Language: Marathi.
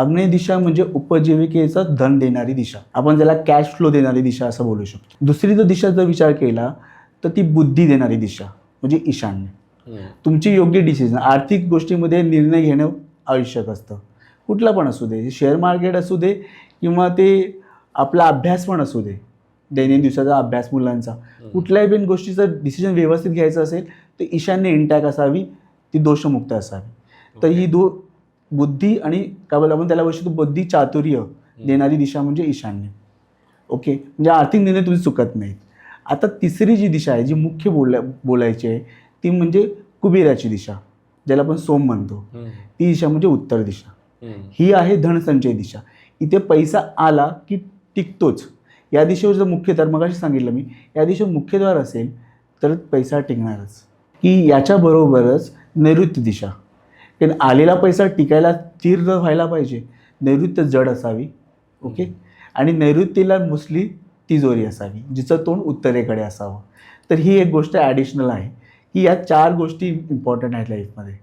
आग्नेय दिशा म्हणजे उपजीविकेचं धन देणारी दिशा, आपण ज्याला कॅश फ्लो देणारी दिशा असं बोलू शकतो. दुसरी जर दिशा जर विचार केला तर ती बुद्धी देणारी दिशा म्हणजे ईशान्य. तुमची योग्य डिसिजन, आर्थिक गोष्टीमध्ये निर्णय घेणं आवश्यक असतं, कुठला पण असू दे, शेअर मार्केट असू दे किंवा ते आपला अभ्यास पण असू दे, दैनंदिन दिवसाचा अभ्यास मुलांचा, कुठल्याही पण गोष्टीचं डिसिजन व्यवस्थित घ्यायचं असेल तर ईशान्य इंटॅक्ट असावी, ती दोषमुक्त असावी. तर ही बुद्धी आणि काय बोलतो आपण त्याला वैशिष्ट्य बुद्धी चातुर्य देणारी दिशा म्हणजे ईशान्य. ओके, म्हणजे आर्थिक निर्णय तुम्ही चुकत नाहीत. आता तिसरी जी दिशा आहे जी मुख्य बोलायची आहे ती म्हणजे कुबेराची दिशा, ज्याला आपण सोम म्हणतो. ती दिशा म्हणजे उत्तर दिशा. ही आहे धनसंचय दिशा. इथे पैसा आला की टिकतोच. या दिशेवर जर मुख्यद्वार, मगाशी सांगितलं मी, या दिशेवर मुख्यद्वार असेल तर पैसा टिकणारच. की याच्याबरोबरच नैऋत्य दिशा, कारण आलेला पैसा टिकायला स्थिर व्हायला पाहिजे, नैऋत्य जड असावी. ओके, आणि नैऋत्येला मुसली तिजोरी असावी जिचं तोंड उत्तरेकडे असावं. तर ही एक गोष्ट ॲडिशनल आहे की या 4 गोष्टी इम्पॉर्टंट आहेत लाईफमध्ये.